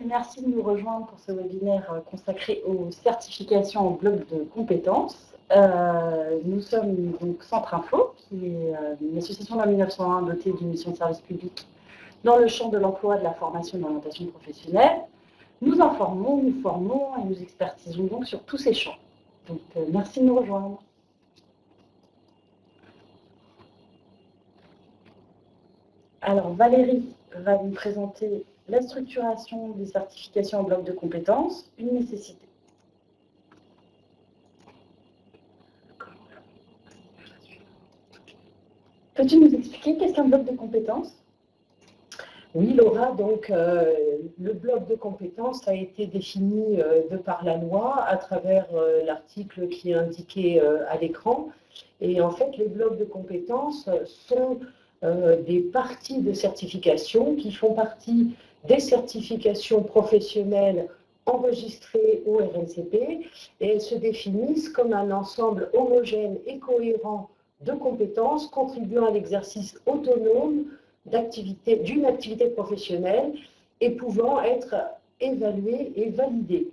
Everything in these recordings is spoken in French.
merci de nous rejoindre pour ce webinaire consacré aux certifications en bloc de compétences. Nous sommes donc Centre Info, qui est une association de la 1901 dotée d'une mission de service public dans le champ de l'emploi, de la formation et de l'orientation professionnelle. Nous informons, nous formons et nous expertisons donc sur tous ces champs. Donc merci de nous rejoindre. Alors Valérie va nous présenter la structuration des certifications en bloc de compétences, une nécessité. Peux-tu nous expliquer qu'est-ce qu'un bloc de compétences? Oui, Laura, donc le bloc de compétences a été défini de par la loi à travers l'article qui est indiqué à l'écran. Et en fait, les blocs de compétences sont des parties de certification qui font partie des certifications professionnelles enregistrées au RNCP, et elles se définissent comme un ensemble homogène et cohérent de compétences contribuant à l'exercice autonome d'une activité professionnelle et pouvant être évaluée et validée.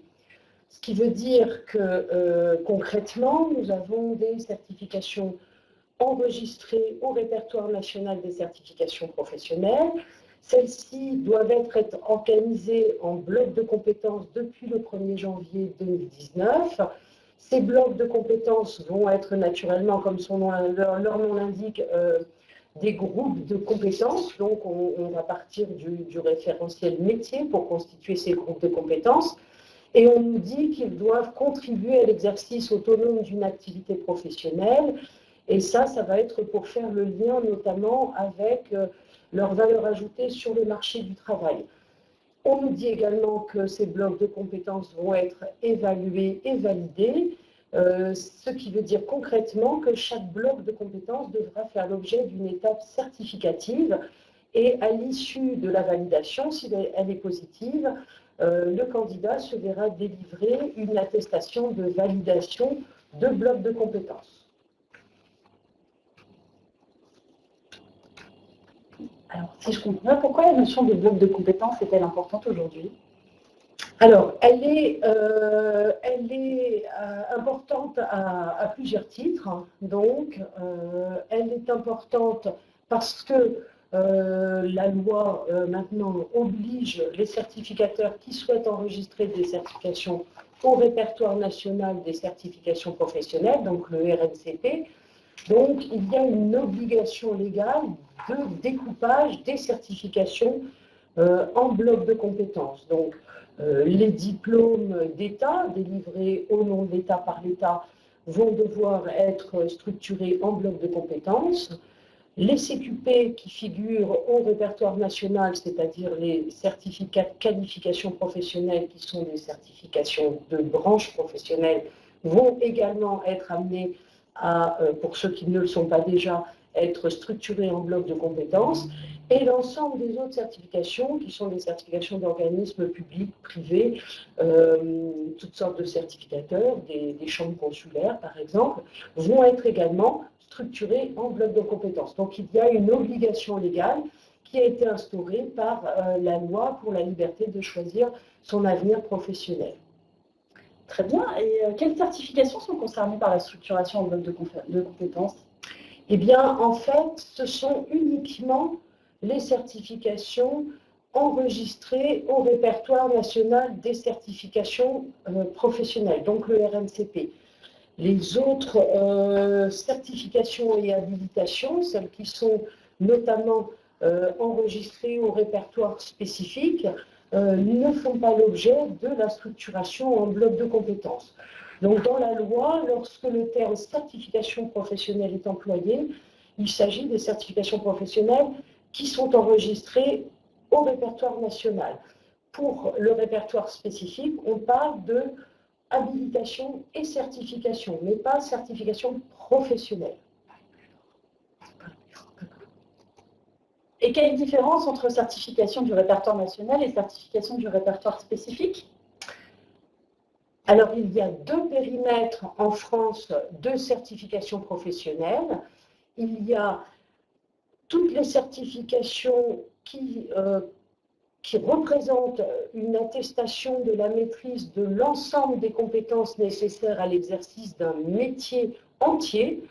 Ce qui veut dire que concrètement, nous avons des certifications enregistrées au répertoire national des certifications professionnelles. Celles-ci doivent être organisées en blocs de compétences depuis le 1er janvier 2019. Ces blocs de compétences vont être naturellement, comme leur nom l'indique, des groupes de compétences. Donc, on va partir du référentiel métier pour constituer ces groupes de compétences. Et on nous dit qu'ils doivent contribuer à l'exercice autonome d'une activité professionnelle. Et ça va être pour faire le lien notamment avec leur valeur ajoutée sur le marché du travail. On nous dit également que ces blocs de compétences vont être évalués et validés, ce qui veut dire concrètement que chaque bloc de compétences devra faire l'objet d'une étape certificative, et à l'issue de la validation, si elle est positive, le candidat se verra délivrer une attestation de validation de bloc de compétences. Alors, si je comprends bien, pourquoi la notion de bloc de compétences est-elle importante aujourd'hui? Alors, elle est importante à plusieurs titres. Donc, elle est importante parce que la loi maintenant oblige les certificateurs qui souhaitent enregistrer des certifications au répertoire national des certifications professionnelles, donc le RNCP. Donc, il y a une obligation légale de découpage des certifications en blocs de compétences. Donc, les diplômes d'État délivrés au nom de l'État par l'État vont devoir être structurés en blocs de compétences. Les CQP qui figurent au répertoire national, c'est-à-dire les certificats de qualification professionnelle qui sont des certifications de branche professionnelle, vont également être amenés à, pour ceux qui ne le sont pas déjà, être structurés en blocs de compétences. Et l'ensemble des autres certifications, qui sont des certifications d'organismes publics, privés, toutes sortes de certificateurs, des chambres consulaires par exemple, vont être également structurées en blocs de compétences. Donc il y a une obligation légale qui a été instaurée par la loi pour la liberté de choisir son avenir professionnel. Très bien. Et quelles certifications sont concernées par la structuration en bloc de compétences? Eh bien, en fait, ce sont uniquement les certifications enregistrées au répertoire national des certifications professionnelles, donc le RNCP. Les autres certifications et habilitations, celles qui sont notamment enregistrées au répertoire spécifique, ne font pas l'objet de la structuration en bloc de compétences. Donc, dans la loi, lorsque le terme certification professionnelle est employé, il s'agit des certifications professionnelles qui sont enregistrées au répertoire national. Pour le répertoire spécifique, on parle de habilitation et certification, mais pas certification professionnelle. Et quelle différence entre certification du répertoire national et certification du répertoire spécifique? Alors, il y a deux périmètres en France de certification professionnelle. Il y a toutes les certifications qui qui représente une attestation de la maîtrise de l'ensemble des compétences nécessaires à l'exercice d'un métier entier,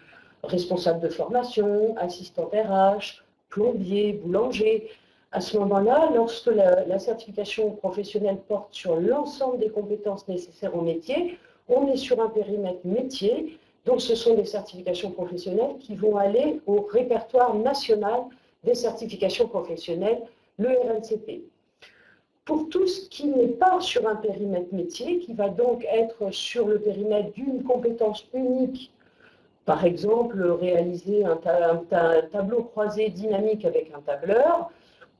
responsable de formation, assistant RH, plombier, boulanger. À ce moment-là, lorsque la certification professionnelle porte sur l'ensemble des compétences nécessaires au métier, on est sur un périmètre métier, donc ce sont des certifications professionnelles qui vont aller au répertoire national des certifications professionnelles, le RNCP. Pour tout ce qui n'est pas sur un périmètre métier, qui va donc être sur le périmètre d'une compétence unique, par exemple réaliser un tableau croisé dynamique avec un tableur,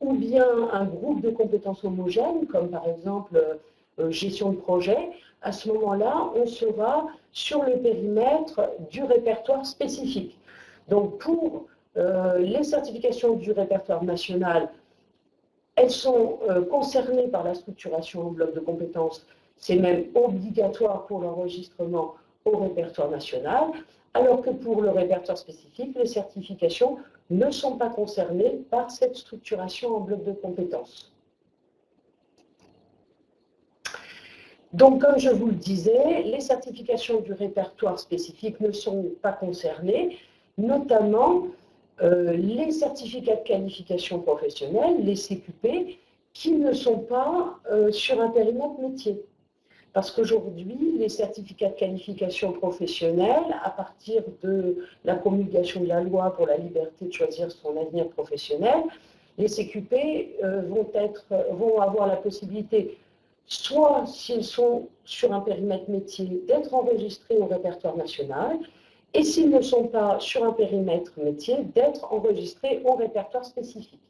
ou bien un groupe de compétences homogènes, comme par exemple gestion de projet, à ce moment-là, on sera sur le périmètre du répertoire spécifique. Donc pour les certifications du répertoire national, elles sont concernées par la structuration en bloc de compétences. C'est même obligatoire pour l'enregistrement au répertoire national, alors que pour le répertoire spécifique, les certifications ne sont pas concernées par cette structuration en bloc de compétences. Donc, comme je vous le disais, les certifications du répertoire spécifique ne sont pas concernées, notamment les certificats de qualification professionnelle, les CQP, qui ne sont pas sur un périmètre métier. Parce qu'aujourd'hui, les certificats de qualification professionnelle, à partir de la promulgation de la loi pour la liberté de choisir son avenir professionnel, les CQP vont avoir la possibilité, soit s'ils sont sur un périmètre métier, d'être enregistrés au répertoire national, et s'ils ne sont pas sur un périmètre métier, d'être enregistrés au répertoire spécifique.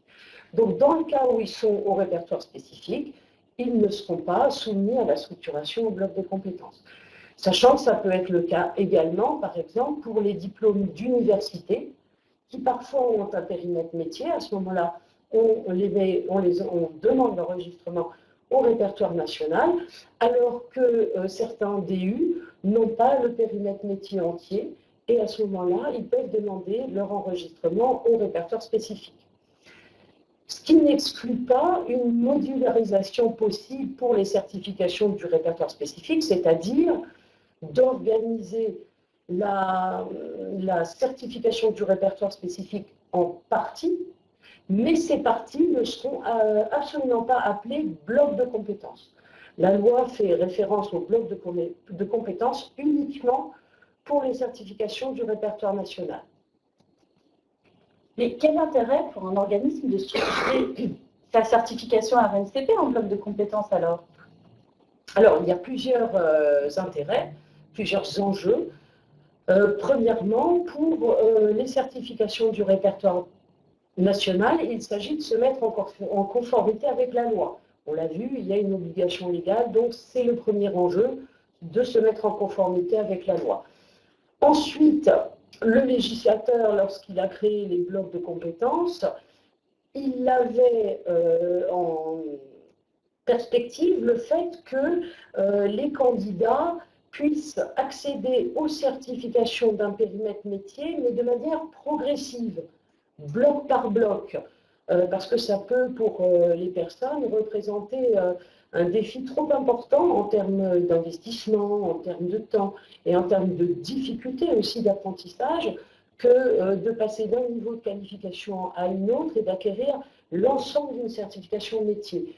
Donc, dans le cas où ils sont au répertoire spécifique, ils ne seront pas soumis à la structuration au bloc de compétences. Sachant que ça peut être le cas également, par exemple, pour les diplômes d'université, qui parfois ont un périmètre métier. À ce moment-là, on demande l'enregistrement au répertoire national, alors que certains DU n'ont pas le périmètre métier entier, et à ce moment-là, ils peuvent demander leur enregistrement au répertoire spécifique. Ce qui n'exclut pas une modularisation possible pour les certifications du répertoire spécifique, c'est-à-dire d'organiser la certification du répertoire spécifique en parties, mais ces parties ne seront absolument pas appelées blocs de compétences. La loi fait référence aux blocs de compétences uniquement pour les certifications du répertoire national. Mais quel intérêt pour un organisme de structurer sa certification RNCP en bloc de compétences alors? Alors, il y a plusieurs intérêts, plusieurs enjeux. Premièrement, pour les certifications du répertoire national, il s'agit de se mettre en conformité avec la loi. On l'a vu, il y a une obligation légale, donc c'est le premier enjeu, de se mettre en conformité avec la loi. Ensuite, le législateur, lorsqu'il a créé les blocs de compétences, il avait en perspective le fait que les candidats puissent accéder aux certifications d'un périmètre métier, mais de manière progressive, bloc par bloc, parce que ça peut, pour les personnes, représenter un défi trop important en termes d'investissement, en termes de temps et en termes de difficulté aussi d'apprentissage, que de passer d'un niveau de qualification à une autre et d'acquérir l'ensemble d'une certification métier.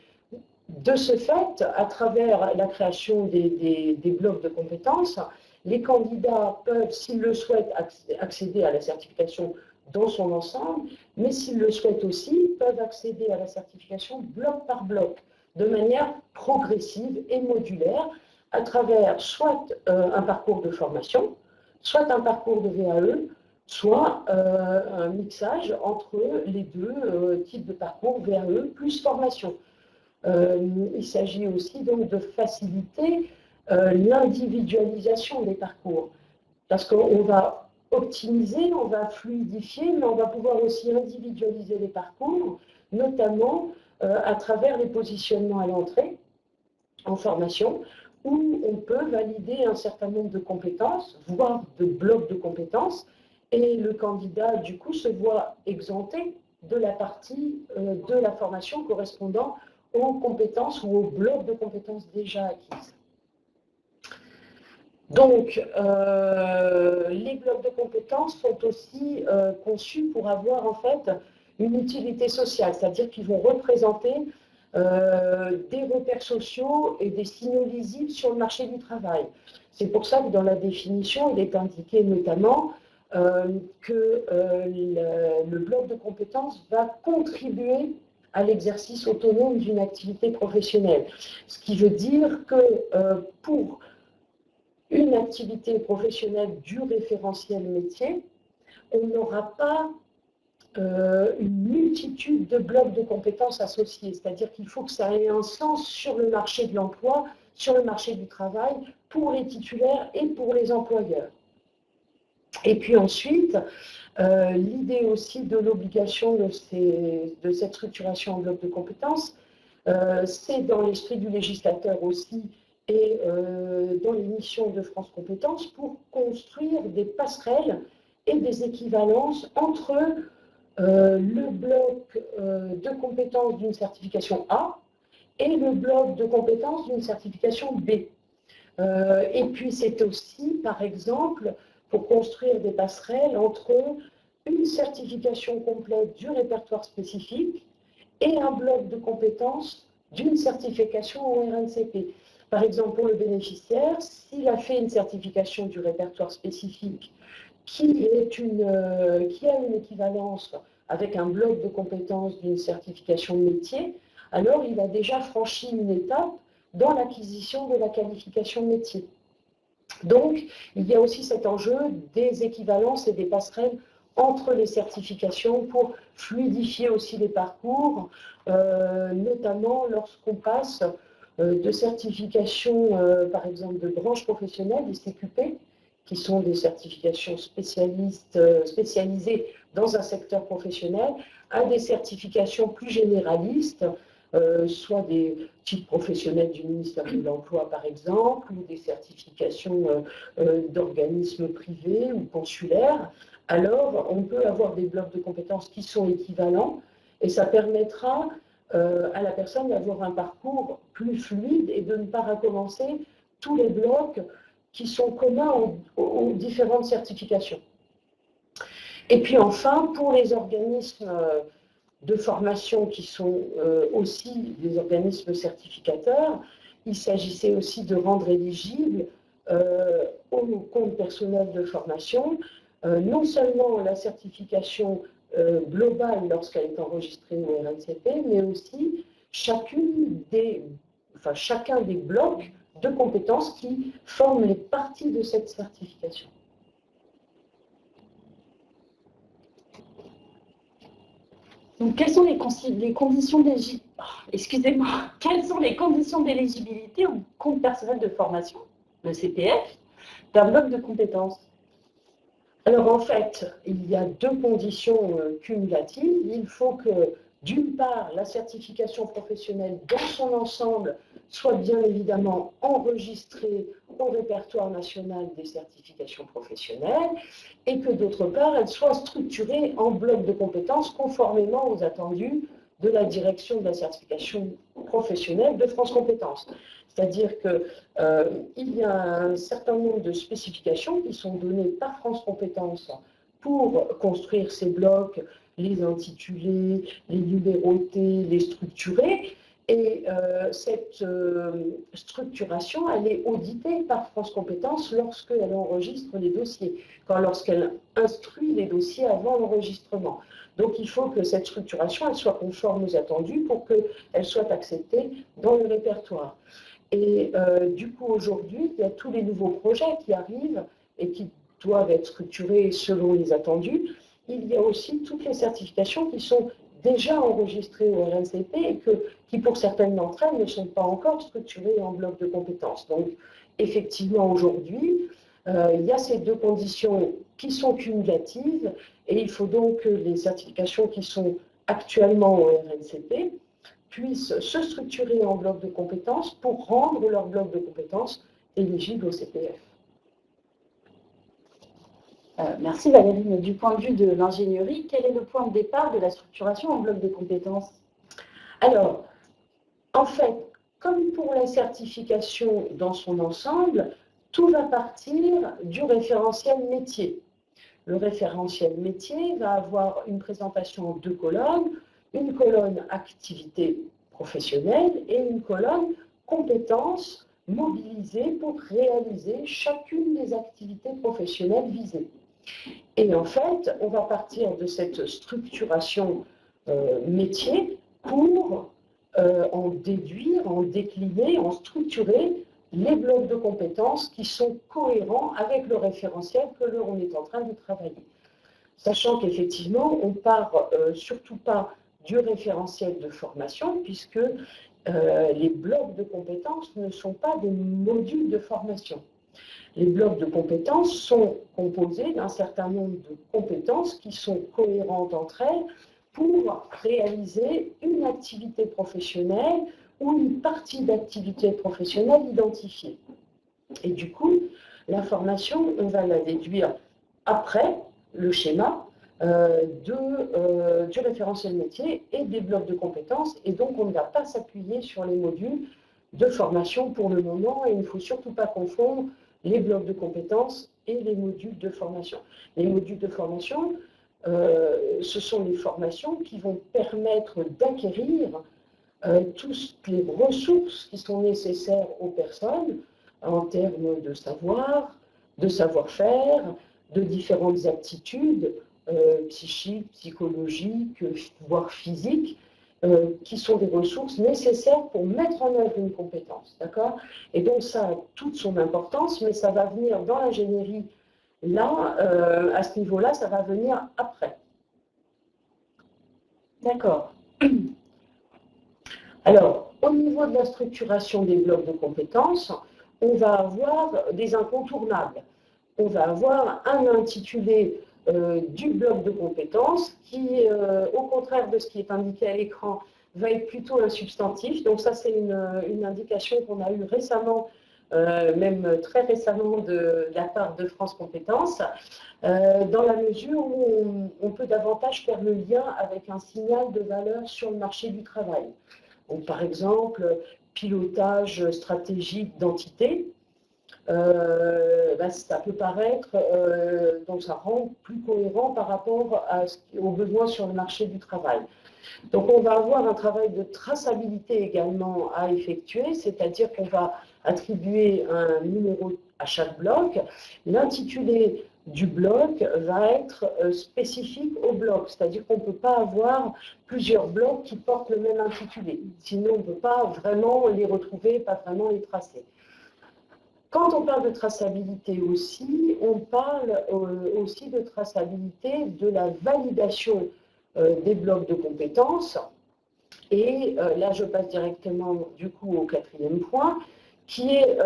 De ce fait, à travers la création des blocs de compétences, les candidats peuvent, s'ils le souhaitent, accéder à la certification dans son ensemble, mais s'ils le souhaitent aussi, peuvent accéder à la certification bloc par bloc, de manière progressive et modulaire, à travers soit un parcours de formation, soit un parcours de VAE, soit un mixage entre les deux types de parcours VAE plus formation. Il s'agit aussi donc de faciliter l'individualisation des parcours, parce qu'on va optimiser, on va fluidifier, mais on va pouvoir aussi individualiser les parcours, notamment à travers les positionnements à l'entrée en formation, où on peut valider un certain nombre de compétences, voire de blocs de compétences, et le candidat, du coup, se voit exempté de la partie de la formation correspondant aux compétences ou aux blocs de compétences déjà acquises. Donc, les blocs de compétences sont aussi conçus pour avoir en fait une utilité sociale, c'est-à-dire qu'ils vont représenter des repères sociaux et des signaux visibles sur le marché du travail. C'est pour ça que dans la définition, il est indiqué notamment que le bloc de compétences va contribuer à l'exercice autonome d'une activité professionnelle. Ce qui veut dire que pour une activité professionnelle du référentiel métier, on n'aura pas une multitude de blocs de compétences associés. C'est-à-dire qu'il faut que ça ait un sens sur le marché de l'emploi, sur le marché du travail, pour les titulaires et pour les employeurs. Et puis ensuite, l'idée aussi de l'obligation de cette structuration en blocs de compétences, c'est dans l'esprit du législateur aussi et dans les missions de France Compétences pour construire des passerelles et des équivalences entre le bloc de compétences d'une certification A et le bloc de compétences d'une certification B. Et puis c'est aussi, par exemple, pour construire des passerelles entre une certification complète du répertoire spécifique et un bloc de compétences d'une certification au RNCP. Par exemple, pour le bénéficiaire, s'il a fait une certification du répertoire spécifique qui a une équivalence avec un bloc de compétences d'une certification de métier, alors il a déjà franchi une étape dans l'acquisition de la qualification de métier. Donc, il y a aussi cet enjeu des équivalences et des passerelles entre les certifications pour fluidifier aussi les parcours, notamment lorsqu'on passe de certifications, par exemple, de branches professionnelles, des CQP, qui sont des certifications spécialisées dans un secteur professionnel, à des certifications plus généralistes, soit des titres professionnels du ministère de l'Emploi, par exemple, ou des certifications d'organismes privés ou consulaires. Alors, on peut avoir des blocs de compétences qui sont équivalents, et ça permettra à la personne d'avoir un parcours plus fluide et de ne pas recommencer tous les blocs qui sont communs aux différentes certifications. Et puis enfin, pour les organismes de formation qui sont aussi des organismes certificateurs, il s'agissait aussi de rendre éligible au compte personnel de formation non seulement la certification globale lorsqu'elle est enregistrée au RNCP, mais aussi chacun des blocs de compétences qui forment les parties de cette certification. Donc, quelles sont les conditions d'éligibilité Quelles sont les conditions d'éligibilité au compte personnel de formation, le CPF, d'un bloc de compétences? Alors, en fait, il y a deux conditions cumulatives. Il faut que, d'une part, la certification professionnelle dans son ensemble soit bien évidemment enregistrée au répertoire national des certifications professionnelles et que, d'autre part, elle soit structurée en blocs de compétences conformément aux attendus de la direction de la certification professionnelle de France Compétences. C'est-à-dire qu'il y a un certain nombre de spécifications qui sont données par France Compétences pour construire ces blocs, les intituler, les numéroter, les structurer. Et cette structuration, elle est auditée par France Compétences lorsqu'elle enregistre les dossiers, lorsqu'elle instruit les dossiers avant l'enregistrement. Donc il faut que cette structuration elle soit conforme aux attendus pour qu'elle soit acceptée dans le répertoire. Et du coup, aujourd'hui, il y a tous les nouveaux projets qui arrivent et qui doivent être structurés selon les attendus. Il y a aussi toutes les certifications qui sont déjà enregistrées au RNCP et qui, pour certaines d'entre elles, ne sont pas encore structurées en bloc de compétences. Donc, effectivement, aujourd'hui, il y a ces deux conditions qui sont cumulatives et il faut donc que les certifications qui sont actuellement au RNCP puissent se structurer en blocs de compétences pour rendre leur bloc de compétences éligible au CPF. Merci Valérie, mais du point de vue de l'ingénierie, quel est le point de départ de la structuration en bloc de compétences? Alors, En fait, comme pour la certification dans son ensemble, tout va partir du référentiel métier. Le référentiel métier va avoir une présentation en 2 colonnes, une colonne activité professionnelle et une colonne compétences mobilisées pour réaliser chacune des activités professionnelles visées. Et en fait, on va partir de cette structuration métier pour en déduire, en décliner, en structurer les blocs de compétences qui sont cohérents avec le référentiel que l'on est en train de travailler. Sachant qu'effectivement, on ne part surtout pas du référentiel de formation, puisque les blocs de compétences ne sont pas des modules de formation. Les blocs de compétences sont composés d'un certain nombre de compétences qui sont cohérentes entre elles pour réaliser une activité professionnelle ou une partie d'activité professionnelle identifiée. Et du coup, la formation, on va la déduire après le schéma du référentiel métier et des blocs de compétences. Et donc, on ne va pas s'appuyer sur les modules de formation pour le moment. Et il ne faut surtout pas confondre les blocs de compétences et les modules de formation. Les modules de formation, ce sont les formations qui vont permettre d'acquérir toutes les ressources qui sont nécessaires aux personnes en termes de savoir, de savoir-faire, de différentes aptitudes psychiques, psychologiques, voire physiques, qui sont des ressources nécessaires pour mettre en œuvre une compétence. D'accord ? Et donc ça a toute son importance, mais ça va venir dans l'ingénierie. Là, à ce niveau-là, ça va venir après. D'accord. Alors, au niveau de la structuration des blocs de compétences, on va avoir des incontournables. On va avoir un intitulé du bloc de compétences qui, au contraire de ce qui est indiqué à l'écran, va être plutôt un substantif. Donc ça, c'est une indication qu'on a eue récemment, même très récemment de la part de France Compétences, dans la mesure où on peut davantage faire le lien avec un signal de valeur sur le marché du travail. Donc, par exemple, pilotage stratégique d'entité, ça peut paraître, donc ça rend plus cohérent par rapport aux besoins sur le marché du travail. Donc on va avoir un travail de traçabilité également à effectuer, c'est-à-dire qu'on va attribuer un numéro à chaque bloc. L'intitulé du bloc va être spécifique au bloc, c'est-à-dire qu'on ne peut pas avoir plusieurs blocs qui portent le même intitulé, sinon on ne peut pas vraiment les retrouver, pas vraiment les tracer. Quand on parle de traçabilité aussi, on parle aussi de traçabilité de la validation des blocs de compétences. Et là, je passe directement du coup au 4e point, qui est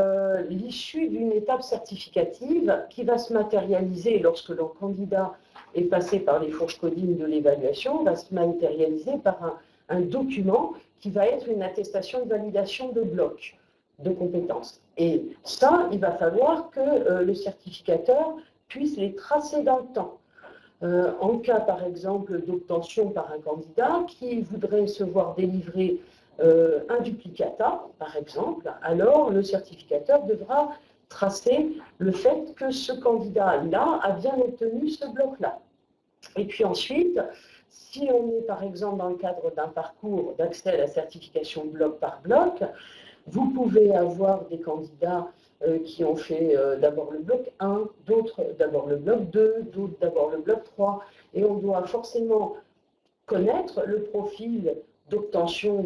l'issue d'une étape certificative qui va se matérialiser lorsque le candidat est passé par les fourches codines de l'évaluation, va se matérialiser par un document qui va être une attestation de validation de blocs de compétences. Et ça, il va falloir que le certificateur puisse les tracer dans le temps. En cas, par exemple, d'obtention par un candidat qui voudrait se voir délivrer un duplicata, par exemple, alors le certificateur devra tracer le fait que ce candidat-là a bien obtenu ce bloc-là. Et puis ensuite, si on est, par exemple, dans le cadre d'un parcours d'accès à la certification bloc par bloc, vous pouvez avoir des candidats qui ont fait d'abord le bloc 1, d'autres d'abord le bloc 2, d'autres d'abord le bloc 3. Et on doit forcément connaître le profil d'obtention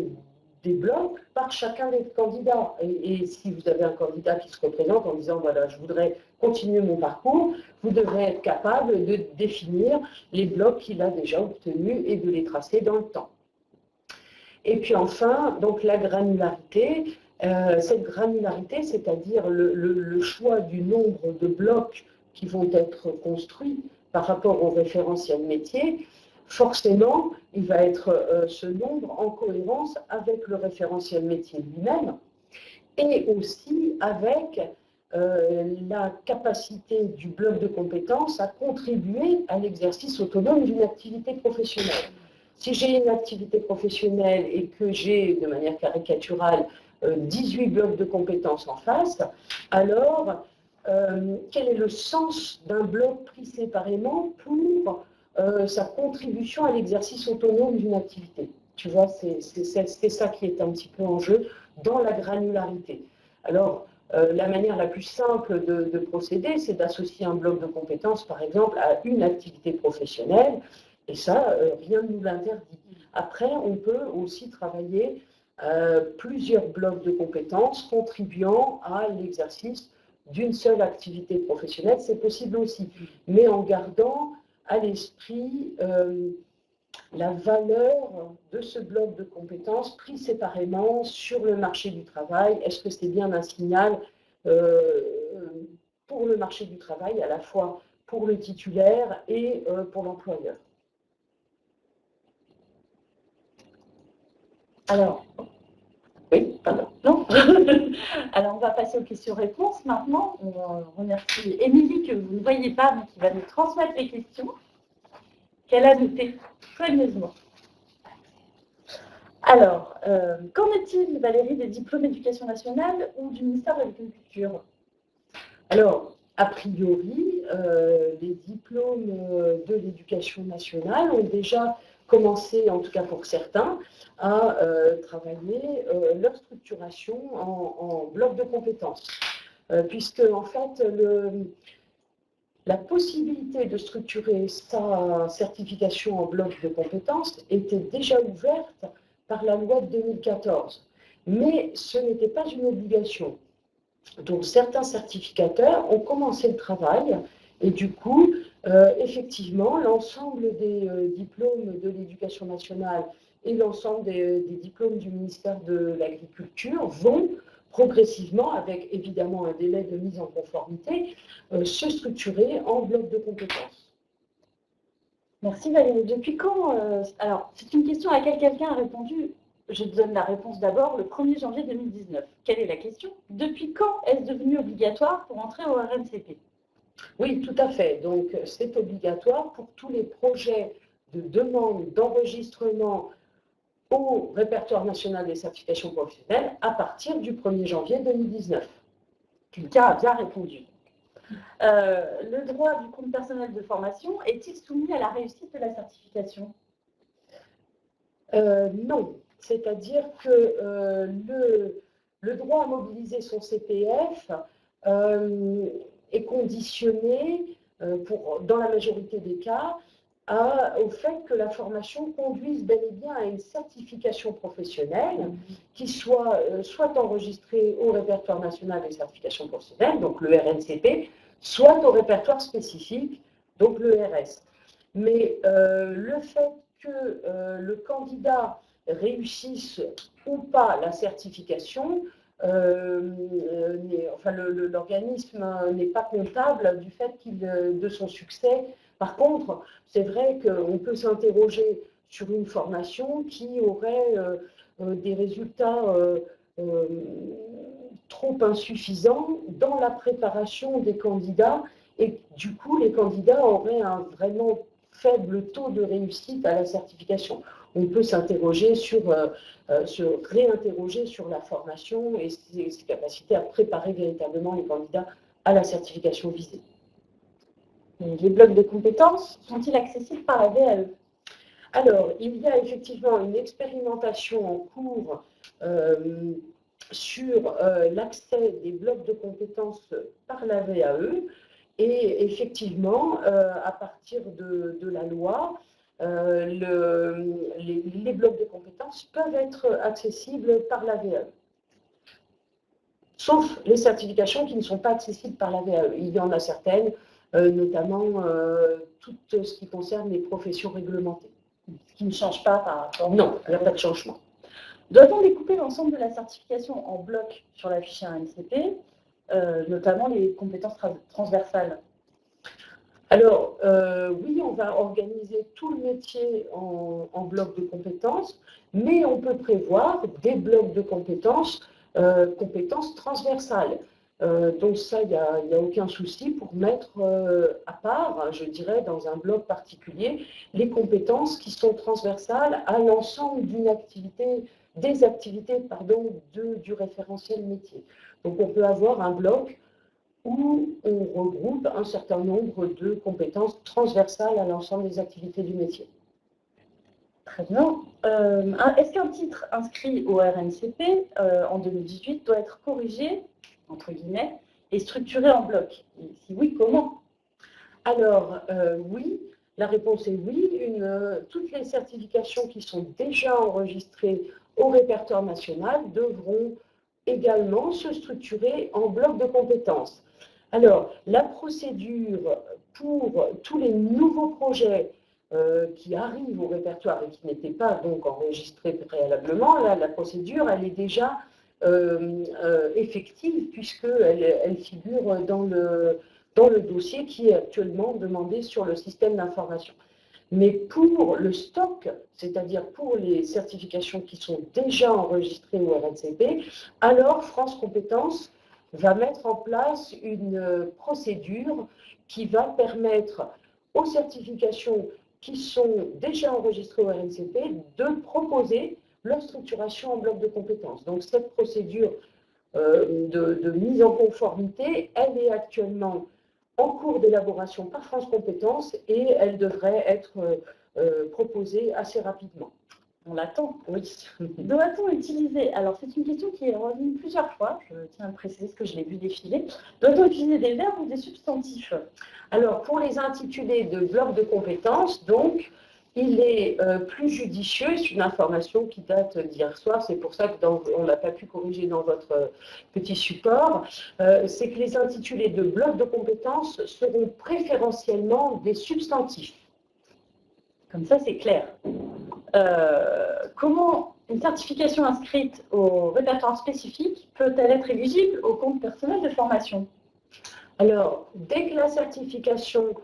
des blocs par chacun des candidats. Et si vous avez un candidat qui se représente en disant « voilà, je voudrais continuer mon parcours », vous devrez être capable de définir les blocs qu'il a déjà obtenus et de les tracer dans le temps. Et puis enfin, donc la granularité. Cette granularité, c'est-à-dire le choix du nombre de blocs qui vont être construits par rapport au référentiel métier, forcément, il va être ce nombre en cohérence avec le référentiel métier lui-même et aussi avec la capacité du bloc de compétences à contribuer à l'exercice autonome d'une activité professionnelle. Si j'ai une activité professionnelle et que j'ai, de manière caricaturale, 18 blocs de compétences en face, alors quel est le sens d'un bloc pris séparément pour sa contribution à l'exercice autonome d'une activité? Tu vois, c'est ça qui est un petit peu en jeu dans la granularité. Alors, la manière la plus simple de procéder, c'est d'associer un bloc de compétences, par exemple, à une activité professionnelle, et ça, rien ne nous l'interdit. Après, on peut aussi travailler plusieurs blocs de compétences contribuant à l'exercice d'une seule activité professionnelle, c'est possible aussi, mais en gardant à l'esprit la valeur de ce bloc de compétences pris séparément sur le marché du travail. Est-ce que c'est bien un signal pour le marché du travail, à la fois pour le titulaire et pour l'employeur? Alors, oui, pardon. Non. Alors, on va passer aux questions-réponses maintenant. On remercie Émilie, que vous ne voyez pas, mais qui va nous transmettre les questions qu'elle a notées soigneusement. Alors, qu'en est-il, Valérie, des diplômes d'éducation nationale ou du ministère de l'Agriculture? Alors, a priori, les diplômes de l'éducation nationale ont déjà commencé, en tout cas pour certains, à travailler leur structuration en bloc de compétences. Puisque, en fait, la possibilité de structurer sa certification en bloc de compétences était déjà ouverte par la loi de 2014. Mais ce n'était pas une obligation. Donc, certains certificateurs ont commencé le travail et du coup, effectivement, l'ensemble des diplômes de l'éducation nationale et l'ensemble des diplômes du ministère de l'Agriculture vont progressivement, avec évidemment un délai de mise en conformité, se structurer en bloc de compétences. Merci Valérie. Depuis quand alors, c'est une question à laquelle quelqu'un a répondu. Je te donne la réponse d'abord, le 1er janvier 2019. Quelle est la question? Depuis quand est-ce devenu obligatoire pour entrer au RNCP? Oui, tout à fait. Donc, c'est obligatoire pour tous les projets de demande d'enregistrement au répertoire national des certifications professionnelles à partir du 1er janvier 2019. Quelqu'un a bien répondu. Le droit du compte personnel de formation est-il soumis à la réussite de la certification? Non. C'est-à-dire que le droit à mobiliser son CPF est conditionné, dans la majorité des cas, au fait que la formation conduise bel et bien à une certification professionnelle qui soit enregistrée au répertoire national des certifications professionnelles, donc le RNCP, soit au répertoire spécifique, donc le RS. Mais le fait que le candidat réussisse ou pas la certification, l'organisme n'est pas comptable du fait de son succès. Par contre, c'est vrai qu'on peut s'interroger sur une formation qui aurait des résultats trop insuffisants dans la préparation des candidats et du coup, les candidats auraient un vraiment faible taux de réussite à la certification. On peut s'interroger se réinterroger sur la formation et ses capacités à préparer véritablement les candidats à la certification visée. Et les blocs de compétences sont-ils accessibles par la VAE? Alors, il y a effectivement une expérimentation en cours sur l'accès des blocs de compétences par la VAE. Et effectivement, à partir de la loi, les blocs de compétences peuvent être accessibles par la VAE. Sauf les certifications qui ne sont pas accessibles par la VAE. Il y en a certaines, notamment tout ce qui concerne les professions réglementées. Ce qui ne change pas par rapport... Non, il n'y a pas de changement. Doit-on découper l'ensemble de la certification en blocs sur la fiche RNCP, notamment les compétences transversales? Alors, oui, on va organiser tout le métier en blocs de compétences, mais on peut prévoir des blocs de compétences transversales. Donc ça, il n'y a aucun souci pour mettre à part, je dirais, dans un bloc particulier, les compétences qui sont transversales à l'ensemble d'une activité, des activités, pardon, du référentiel métier. Donc on peut avoir un bloc où on regroupe un certain nombre de compétences transversales à l'ensemble des activités du métier. Très bien. Est-ce qu'un titre inscrit au RNCP en 2018 doit être corrigé, entre guillemets, et structuré en bloc? Et si oui, comment? Alors, oui, la réponse est oui. Toutes les certifications qui sont déjà enregistrées au répertoire national devront également se structurer en bloc de compétences. Alors, la procédure pour tous les nouveaux projets qui arrivent au répertoire et qui n'étaient pas donc enregistrés préalablement, là, la procédure, elle est déjà effective puisqu'elle figure dans le dossier qui est actuellement demandé sur le système d'information. Mais pour le stock, c'est-à-dire pour les certifications qui sont déjà enregistrées au RNCP, alors France Compétences va mettre en place une procédure qui va permettre aux certifications qui sont déjà enregistrées au RNCP de proposer leur structuration en bloc de compétences. Donc cette procédure de mise en conformité, elle est actuellement en cours d'élaboration par France Compétences et elle devrait être proposée assez rapidement. On l'attend. Oui. Doit-on utiliser, alors c'est une question qui est revenue plusieurs fois, je tiens à préciser ce que je l'ai vu défiler, doit-on utiliser des verbes ou des substantifs? Alors pour les intitulés de blocs de compétences, donc, il est plus judicieux, c'est une information qui date d'hier soir, c'est pour ça qu'on n'a pas pu corriger dans votre petit support, c'est que les intitulés de blocs de compétences seront préférentiellement des substantifs. Comme ça, c'est clair. Comment une certification inscrite au répertoire spécifique peut-elle être éligible au compte personnel de formation? Alors, dès que la certification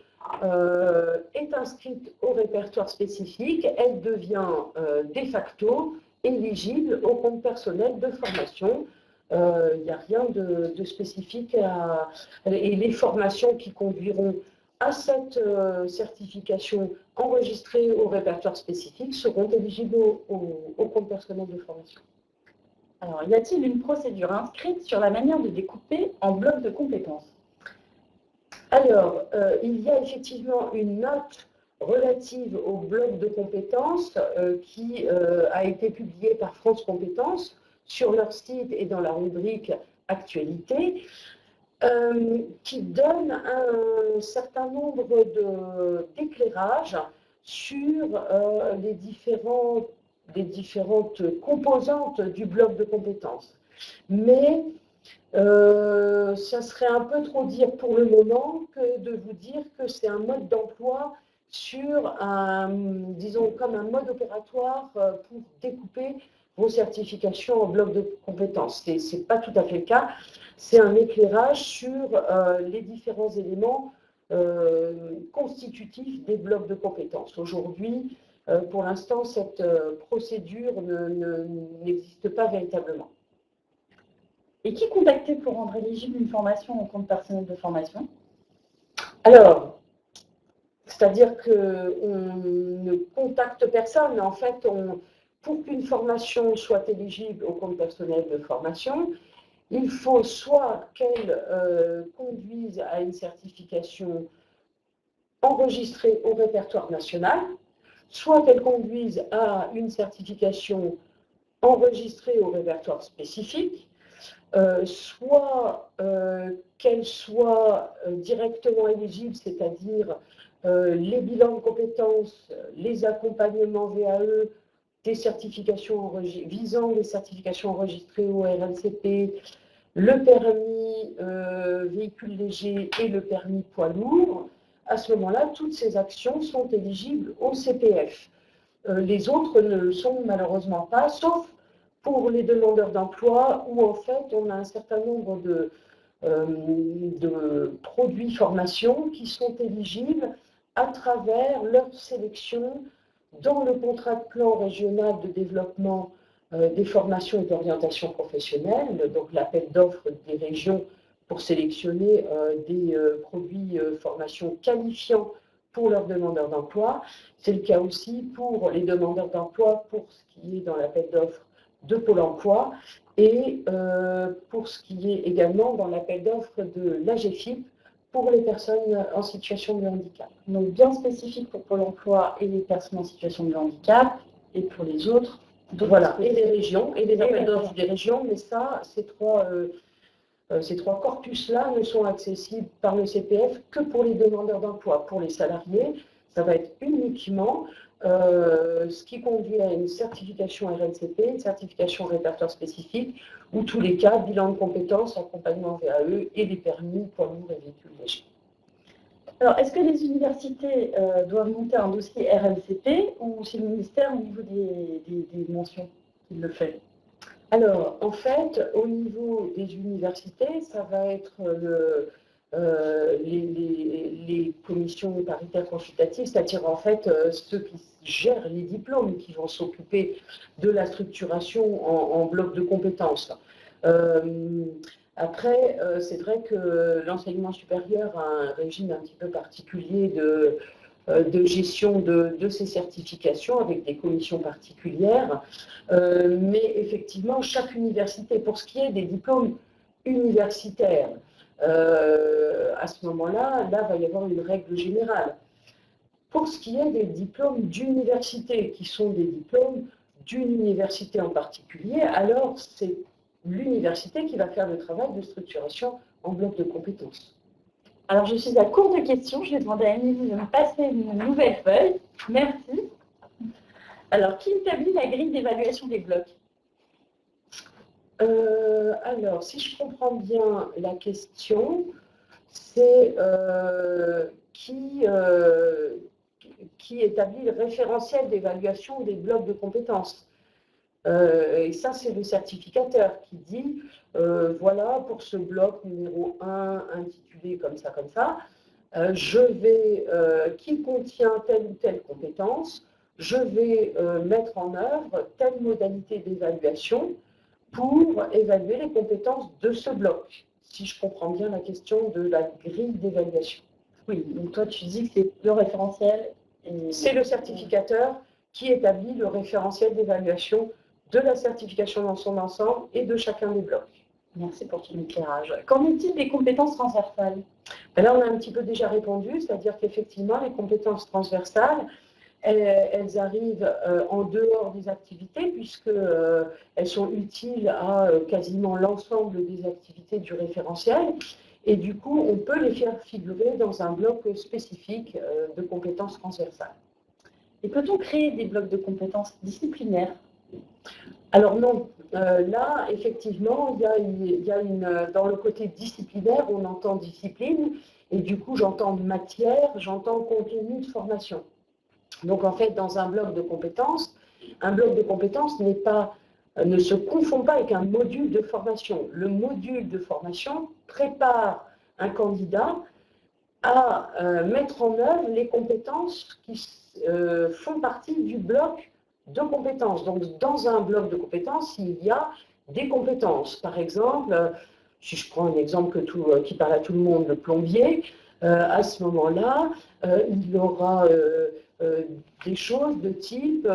est inscrite au répertoire spécifique, elle devient de facto éligible au compte personnel de formation. Il n'y a rien de spécifique et les formations qui conduiront à cette certification enregistrée au répertoire spécifique seront éligibles au compte personnel de formation. Alors, y a-t-il une procédure inscrite sur la manière de découper en blocs de compétences? Alors, il y a effectivement une note relative au bloc de compétences qui a été publiée par France Compétences sur leur site et dans la rubrique Actualité, qui donne un certain nombre d'éclairages sur les différentes composantes du bloc de compétences. Mais ça serait un peu trop dire pour le moment que de vous dire que c'est un mode d'emploi sur disons, comme un mode opératoire pour découper vos certifications en blocs de compétences. Ce n'est pas tout à fait le cas. C'est un éclairage sur les différents éléments constitutifs des blocs de compétences. Aujourd'hui, pour l'instant, cette procédure n'existe pas véritablement. Et qui contacter pour rendre éligible une formation au compte personnel de formation? Alors, c'est-à-dire qu'on ne contacte personne, mais en fait, pour qu'une formation soit éligible au compte personnel de formation, il faut soit qu'elle conduise à une certification enregistrée au répertoire national, soit qu'elle conduise à une certification enregistrée au répertoire spécifique, soit qu'elle soit directement éligible, c'est-à-dire les bilans de compétences, les accompagnements VAE, des certifications visant les certifications enregistrées au RNCP, le permis véhicule léger et le permis poids lourd. À ce moment-là, toutes ces actions sont éligibles au CPF. Les autres ne le sont malheureusement pas, sauf pour les demandeurs d'emploi, où en fait on a un certain nombre de produits formation qui sont éligibles à travers leur sélection dans le contrat de plan régional de développement des formations et d'orientation professionnelle, donc l'appel d'offres des régions pour sélectionner des produits formation qualifiants pour leurs demandeurs d'emploi. C'est le cas aussi pour les demandeurs d'emploi pour ce qui est dans l'appel d'offres de Pôle emploi et pour ce qui est également dans l'appel d'offres de l'AGEFIP pour les personnes en situation de handicap. Donc bien spécifique pour Pôle emploi et les personnes en situation de handicap, et pour les autres. Voilà, et les régions, et les appels d'offres des régions, mais ça, ces trois corpus-là ne sont accessibles par le CPF que pour les demandeurs d'emploi. Pour les salariés, ça va être uniquement ce qui conduit à une certification RNCP, une certification répertoire spécifique, ou tous les cas, bilan de compétences, accompagnement VAE et les permis poids lourds et véhicules légers. Alors, est-ce que les universités doivent monter un dossier RNCP ou c'est le ministère au niveau des mentions qui le fait? Alors, en fait, au niveau des universités, ça va être les commissions paritaires consultatives, c'est-à-dire en fait ceux qui gèrent les diplômes, qui vont s'occuper de la structuration en bloc de compétences. Après, c'est vrai que l'enseignement supérieur a un régime un petit peu particulier de gestion de ces certifications avec des commissions particulières. Mais effectivement, chaque université, pour ce qui est des diplômes universitaires, à ce moment-là, là, va y avoir une règle générale. Pour ce qui est des diplômes d'université, qui sont des diplômes d'une université en particulier, alors c'est l'université qui va faire le travail de structuration en bloc de compétences. Alors, je suis à court de questions. Je vais demander à Émilie de me passer une nouvelle feuille. Merci. Alors, qui établit la grille d'évaluation des blocs? Alors, si je comprends bien la question, c'est qui établit le référentiel d'évaluation des blocs de compétences. Et ça, c'est le certificateur qui dit, voilà, pour ce bloc numéro 1, intitulé comme ça, qui contient telle ou telle compétence, je vais mettre en œuvre telle modalité d'évaluation pour évaluer les compétences de ce bloc, si je comprends bien la question de la grille d'évaluation. Oui, donc toi, tu dis que c'est le référentiel. C'est le certificateur qui établit le référentiel d'évaluation de la certification dans son ensemble et de chacun des blocs. Merci pour ton éclairage. Qu'en est-il des compétences transversales? Là, on a un petit peu déjà répondu, c'est-à-dire qu'effectivement, les compétences transversales, elles arrivent en dehors des activités, puisqu'elles sont utiles à quasiment l'ensemble des activités du référentiel. Et du coup, on peut les faire figurer dans un bloc spécifique de compétences transversales. Et peut-on créer des blocs de compétences disciplinaires? Alors non, là, effectivement, dans le côté disciplinaire, on entend discipline, et du coup, j'entends matière, j'entends contenu de formation. Donc, en fait, dans un bloc de compétences ne se confond pas avec un module de formation. Le module de formation prépare un candidat à mettre en œuvre les compétences qui font partie du bloc de compétences. Donc, dans un bloc de compétences, il y a des compétences. Par exemple, si je prends un exemple qui parle à tout le monde, le plombier, à ce moment-là, il aura des choses de type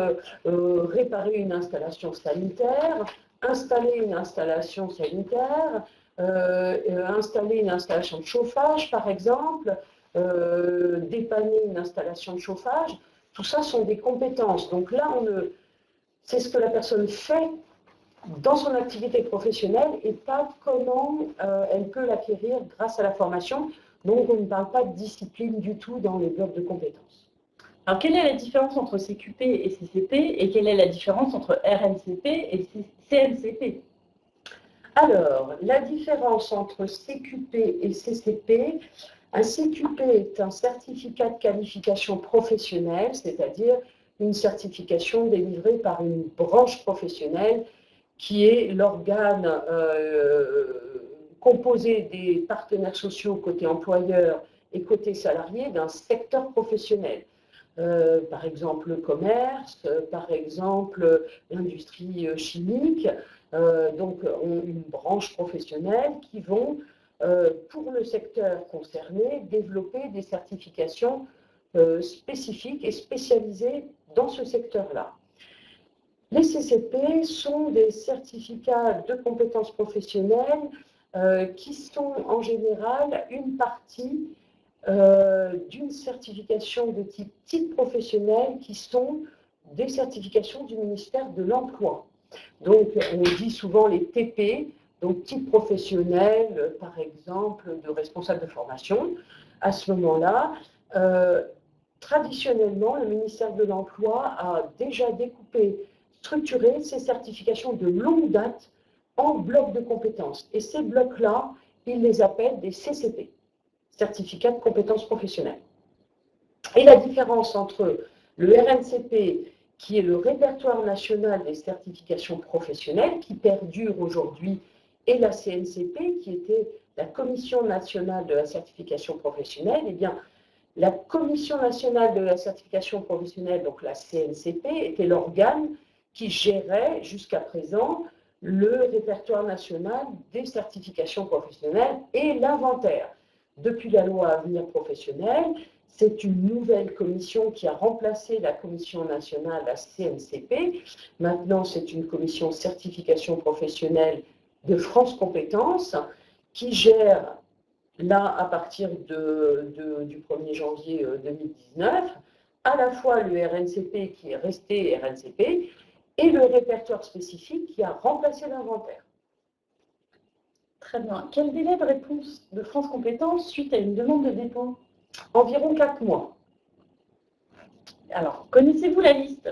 réparer une installation sanitaire, installer une installation sanitaire, installer une installation de chauffage, par exemple, dépanner une installation de chauffage. Tout ça sont des compétences. Donc là, c'est ce que la personne fait dans son activité professionnelle et pas comment elle peut l'acquérir grâce à la formation. Donc, on ne parle pas de discipline du tout dans les blocs de compétences. Alors, quelle est la différence entre CQP et CCP et quelle est la différence entre RNCP et CNCP? Alors, la différence entre CQP et CCP, un CQP est un certificat de qualification professionnelle, c'est-à-dire une certification délivrée par une branche professionnelle qui est l'organe composé des partenaires sociaux côté employeur et côté salarié d'un secteur professionnel. Par exemple le commerce, par exemple l'industrie chimique, donc ont une branche professionnelle qui vont pour le secteur concerné, développer des certifications spécifiques et spécialisées dans ce secteur-là. Les CCP sont des certificats de compétences professionnelles qui sont en général une partie d'une certification de type professionnel qui sont des certifications du ministère de l'Emploi. Donc, on dit souvent les TP, donc type professionnel, par exemple, de responsable de formation. À ce moment-là, traditionnellement, le ministère de l'Emploi a déjà découpé, structuré ces certifications de longue date en blocs de compétences. Et ces blocs-là, ils les appellent des CCP, certificats de compétences professionnelles. Et la différence entre le RNCP, qui est le répertoire national des certifications professionnelles, qui perdure aujourd'hui, et la CNCP, qui était la Commission nationale de la certification professionnelle, eh bien, la Commission nationale de la certification professionnelle, donc la CNCP, était l'organe qui gérait jusqu'à présent le répertoire national des certifications professionnelles et l'inventaire. Depuis la loi Avenir professionnel, c'est une nouvelle commission qui a remplacé la Commission nationale, la CNCP. Maintenant, c'est une commission certification professionnelle de France Compétences qui gère, là, à partir du 1er janvier 2019, à la fois le RNCP qui est resté RNCP et le répertoire spécifique qui a remplacé l'inventaire. Très bien. Quel délai de réponse de France Compétences suite à une demande de dépôt? Environ 4 mois. Alors, connaissez-vous la liste?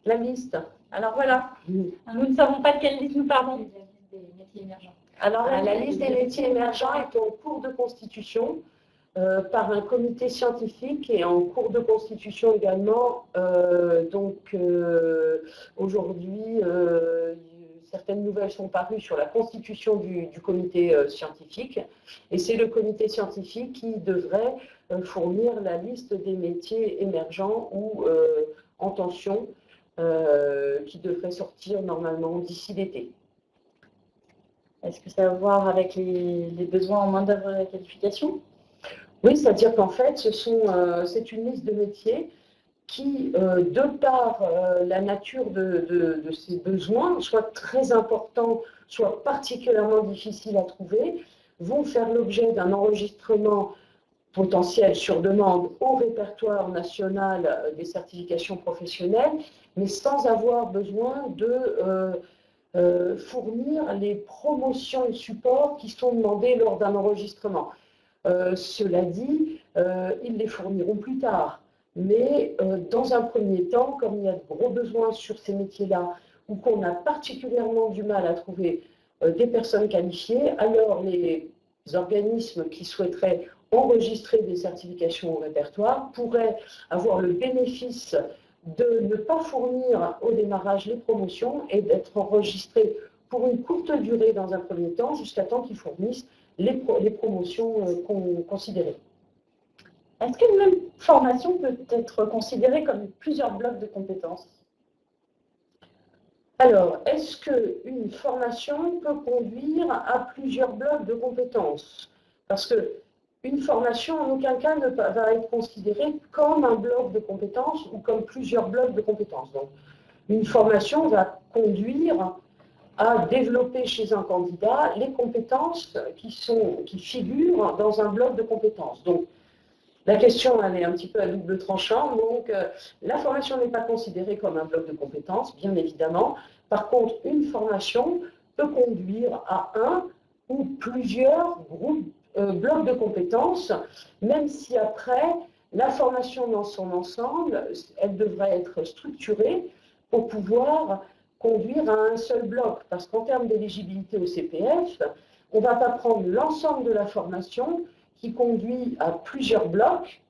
La liste. Alors voilà, nous ne savons pas de quelle liste nous parlons. La liste des métiers émergents. Alors, la liste des métiers émergents est en cours de constitution par un comité scientifique et en cours de constitution également. Aujourd'hui, certaines nouvelles sont parues sur la constitution du comité scientifique. Et c'est le comité scientifique qui devrait fournir la liste des métiers émergents ou en tension qui devrait sortir normalement d'ici l'été. Est-ce que ça a à voir avec les besoins en main-d'œuvre et la qualification? Oui, c'est-à-dire qu'en fait, c'est une liste de métiers qui, de par la nature de ces besoins, soit très importants, soit particulièrement difficiles à trouver, vont faire l'objet d'un enregistrement potentiel sur demande au répertoire national des certifications professionnelles, mais sans avoir besoin de fournir les promotions et supports qui sont demandés lors d'un enregistrement. Cela dit, ils les fourniront plus tard. Mais dans un premier temps, comme il y a de gros besoins sur ces métiers-là, ou qu'on a particulièrement du mal à trouver des personnes qualifiées, alors les organismes qui souhaiteraient enregistrer des certifications au répertoire pourraient avoir le bénéfice de ne pas fournir au démarrage les promotions et d'être enregistrés pour une courte durée dans un premier temps, jusqu'à temps qu'ils fournissent les promotions considérées. Est-ce qu'une même formation peut être considérée comme plusieurs blocs de compétences? Alors, est-ce qu'une formation peut conduire à plusieurs blocs de compétences? Parce qu'une formation, en aucun cas, ne va être considérée comme un bloc de compétences ou comme plusieurs blocs de compétences. Donc, une formation va conduire à développer chez un candidat les compétences qui figurent dans un bloc de compétences. Donc, la question, elle est un petit peu à double tranchant. Donc, la formation n'est pas considérée comme un bloc de compétences, bien évidemment. Par contre, une formation peut conduire à un ou plusieurs blocs de compétences, même si après, la formation dans son ensemble, elle devrait être structurée pour pouvoir conduire à un seul bloc. Parce qu'en termes d'éligibilité au CPF, on ne va pas prendre l'ensemble de la formation qui conduit à plusieurs blocs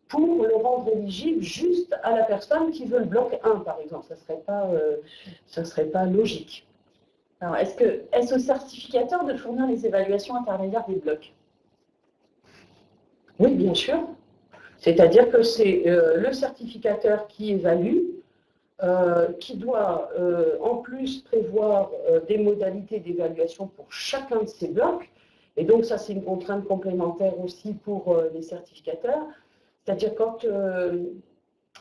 pour le rendre éligible juste à la personne qui veut le bloc 1, par exemple. Ça serait pas logique. Alors, est-ce au certificateur de fournir les évaluations intermédiaires des blocs? Oui, bien sûr. C'est-à-dire que c'est le certificateur qui évalue, qui doit en plus prévoir des modalités d'évaluation pour chacun de ces blocs. Et donc, ça, c'est une contrainte complémentaire aussi pour les certificateurs. C'est-à-dire quand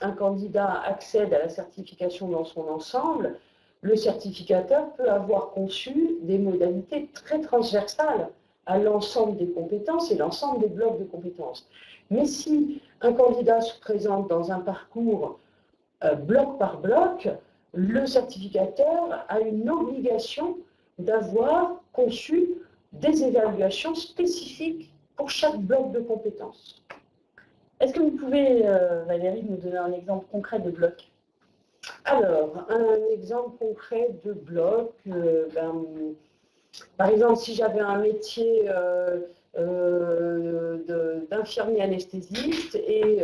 un candidat accède à la certification dans son ensemble, le certificateur peut avoir conçu des modalités très transversales à l'ensemble des compétences et l'ensemble des blocs de compétences. Mais si un candidat se présente dans un parcours bloc par bloc, le certificateur a une obligation d'avoir conçu des évaluations spécifiques pour chaque bloc de compétences. Est-ce que vous pouvez, Valérie, nous donner un exemple concret de bloc? Alors, un exemple concret de bloc, par exemple, si j'avais un métier d'infirmier anesthésiste et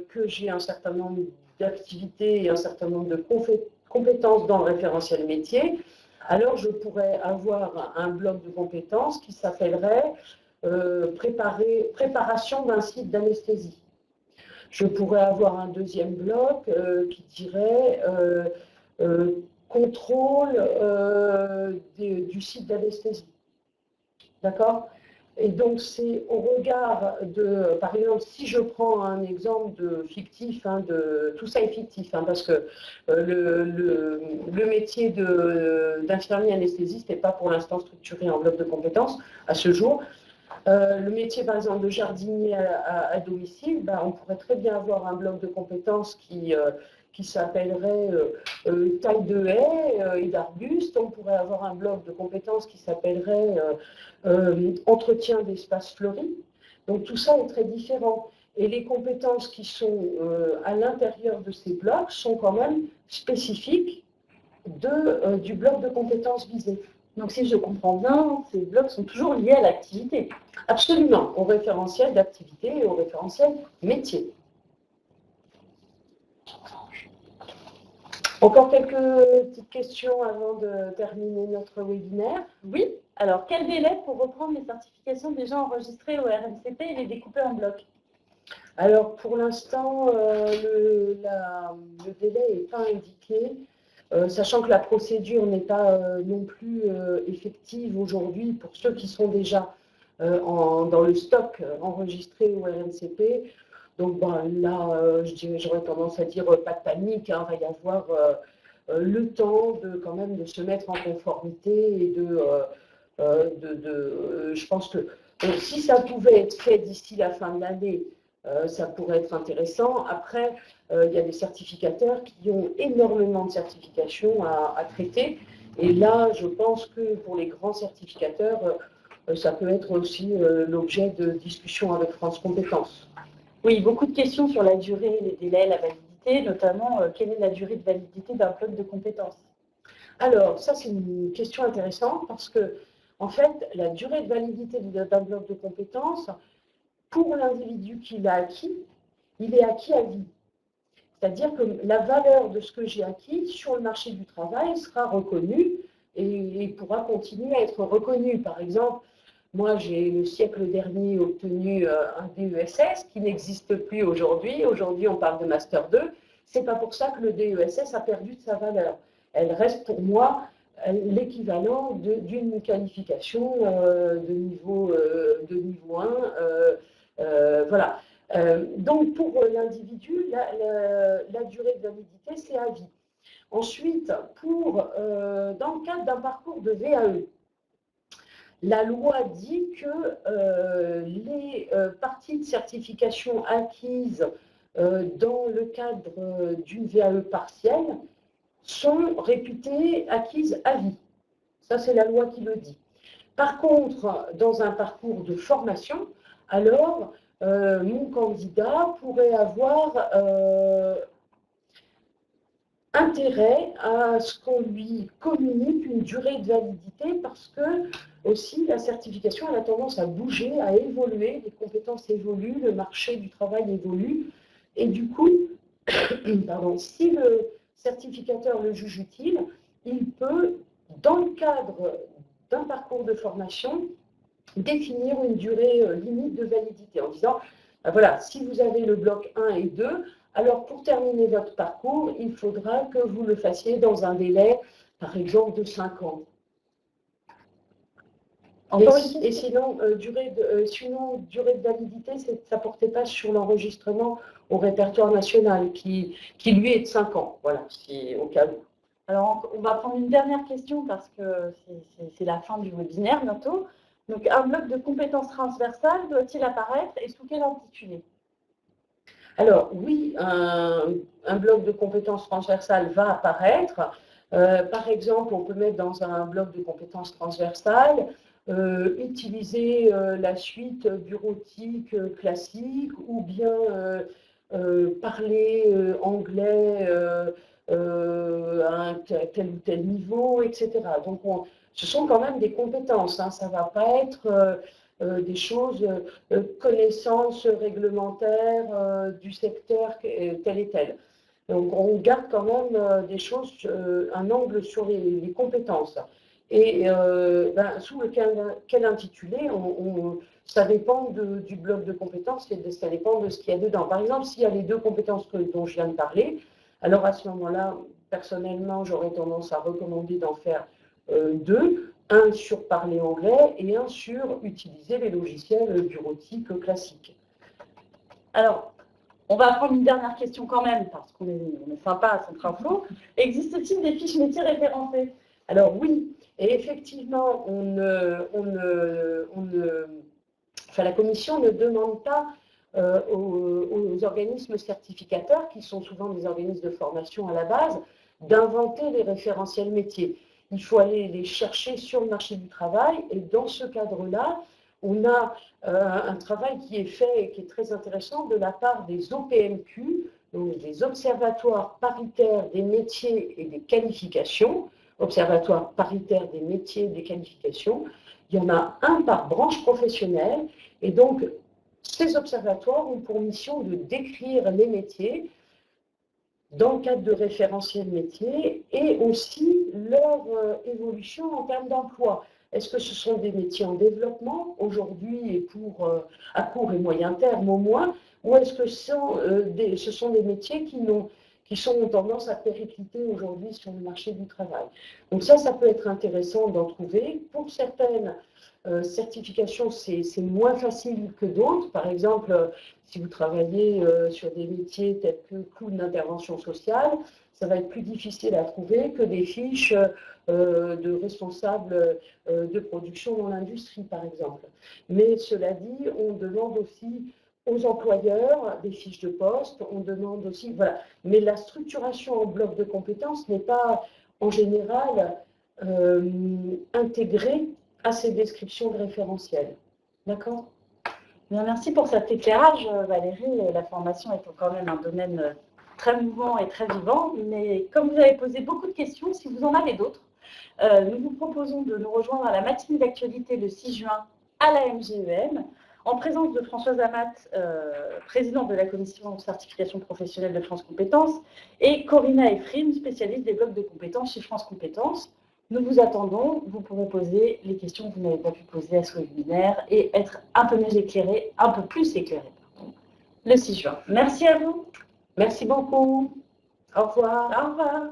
que j'ai un certain nombre d'activités et un certain nombre de compétences dans le référentiel métier, alors je pourrais avoir un bloc de compétences qui s'appellerait préparation d'un site d'anesthésie. Je pourrais avoir un deuxième bloc qui dirait contrôle du site d'anesthésie. D'accord? Et donc, c'est au regard de, par exemple, si je prends un exemple de fictif, tout ça est fictif, parce que le métier d'infirmier anesthésiste n'est pas pour l'instant structuré en bloc de compétences à ce jour. Le métier, par exemple, de jardinier à domicile, on pourrait très bien avoir un bloc de compétences qui s'appellerait taille de haies et d'arbustes. On pourrait avoir un bloc de compétences qui s'appellerait entretien d'espaces fleuris. Donc tout ça est très différent. Et les compétences qui sont à l'intérieur de ces blocs sont quand même spécifiques du bloc de compétences visé. Donc si je comprends bien, ces blocs sont toujours liés à l'activité. Absolument, au référentiel d'activité et au référentiel métier. Encore quelques petites questions avant de terminer notre webinaire. Oui, alors quel délai pour reprendre les certifications déjà enregistrées au RNCP et les découper en blocs? Alors pour l'instant, le délai n'est pas indiqué. Sachant que la procédure n'est pas non plus effective aujourd'hui pour ceux qui sont déjà dans le stock enregistré au RNCP. Donc là, j'aurais tendance à dire pas de panique, il va y avoir le temps quand même de se mettre en conformité et je pense que si ça pouvait être fait d'ici la fin de l'année, ça pourrait être intéressant. Après, il y a des certificateurs qui ont énormément de certifications à traiter. Et là, je pense que pour les grands certificateurs, ça peut être aussi l'objet de discussions avec France Compétences. Oui, beaucoup de questions sur la durée, les délais, la validité, notamment quelle est la durée de validité d'un bloc de compétences? Alors, ça, c'est une question intéressante parce que, en fait, la durée de validité d'un bloc de compétences, pour l'individu qui l'a acquis, il est acquis à vie. C'est-à-dire que la valeur de ce que j'ai acquis sur le marché du travail sera reconnue et pourra continuer à être reconnue. Par exemple, moi, j'ai le siècle dernier obtenu un DESS qui n'existe plus aujourd'hui. Aujourd'hui, on parle de Master 2. Ce n'est pas pour ça que le DESS a perdu de sa valeur. Elle reste pour moi l'équivalent d'une qualification de niveau 1. Voilà. Donc, pour l'individu, la durée de validité, c'est à vie. Ensuite, dans le cadre d'un parcours de VAE, la loi dit que les parties de certification acquises dans le cadre d'une VAE partielle sont réputées acquises à vie. Ça, c'est la loi qui le dit. Par contre, dans un parcours de formation, alors, mon candidat pourrait avoir intérêt à ce qu'on lui communique une durée de validité parce que aussi la certification elle a tendance à bouger, à évoluer, les compétences évoluent, le marché du travail évolue et du coup, si le certificateur le juge utile, il peut, dans le cadre d'un parcours de formation, définir une durée limite de validité en disant, voilà, si vous avez le bloc 1 et 2, alors pour terminer votre parcours, il faudra que vous le fassiez dans un délai, par exemple, de 5 ans. Encore une question. Et sinon, durée de validité, ça ne portait pas sur l'enregistrement au répertoire national, qui lui est de 5 ans, voilà, au cas où. Alors, on va prendre une dernière question parce que c'est la fin du webinaire bientôt. Donc, un bloc de compétences transversales doit-il apparaître et sous quel intitulé? Alors, oui, un bloc de compétences transversales va apparaître. Par exemple, on peut mettre dans un bloc de compétences transversales utiliser la suite bureautique classique ou bien parler anglais à un tel ou tel niveau, etc. Donc, ce sont quand même des compétences, hein. Ça ne va pas être des choses, connaissances réglementaires du secteur tel et tel. Donc, on garde quand même des choses, un angle sur les compétences. Et sous quel intitulé, ça dépend du bloc de compétences, ça dépend de ce qu'il y a dedans. Par exemple, s'il y a les 2 compétences dont je viens de parler, alors à ce moment-là, personnellement, j'aurais tendance à recommander d'en faire 2. Un sur parler anglais et un sur utiliser les logiciels bureautiques classiques. Alors, on va prendre une dernière question quand même, parce qu'on est sympa à Centre Info. Existe-t-il des fiches métiers référencées? Alors oui, et effectivement, la commission ne demande pas aux organismes certificateurs, qui sont souvent des organismes de formation à la base, d'inventer les référentiels métiers. Il faut aller les chercher sur le marché du travail, et dans ce cadre-là, on a un travail qui est fait et qui est très intéressant de la part des OPMQ, donc des observatoires paritaires des métiers et des qualifications, observatoire paritaire des métiers et des qualifications. Il y en a un par branche professionnelle, et donc ces observatoires ont pour mission de décrire les métiers dans le cadre de référentiels métiers et aussi leur évolution en termes d'emploi. Est-ce que ce sont des métiers en développement aujourd'hui et à court et moyen terme au moins, ou est-ce que ce sont des métiers qui sont tendance à péricliter aujourd'hui sur le marché du travail? Donc ça peut être intéressant d'en trouver. Pour certaines certifications, c'est moins facile que d'autres. Par exemple, si vous travaillez sur des métiers tels que clown d'intervention sociale, ça va être plus difficile à trouver que des fiches de responsables de production dans l'industrie, par exemple. Mais cela dit, on demande aussi aux employeurs des fiches de poste, on demande aussi, voilà. Mais la structuration en bloc de compétences n'est pas, en général, intégrée à ces descriptions de référentiels. D'accord ? Bien, merci pour cet éclairage, Valérie. La formation est quand même un domaine très mouvant et très vivant, mais comme vous avez posé beaucoup de questions, si vous en avez d'autres, nous vous proposons de nous rejoindre à la matinée d'actualité le 6 juin à la MGEM, en présence de Françoise Amat, présidente de la commission certification professionnelle de France Compétences, et Corinna Ephrim, spécialiste des blocs de compétences chez France Compétences. Nous vous attendons, vous pourrez poser les questions que vous n'avez pas pu poser à ce webinaire et être un peu plus éclairé, le 6 juin. Merci à vous. Merci beaucoup. Au revoir. Au revoir.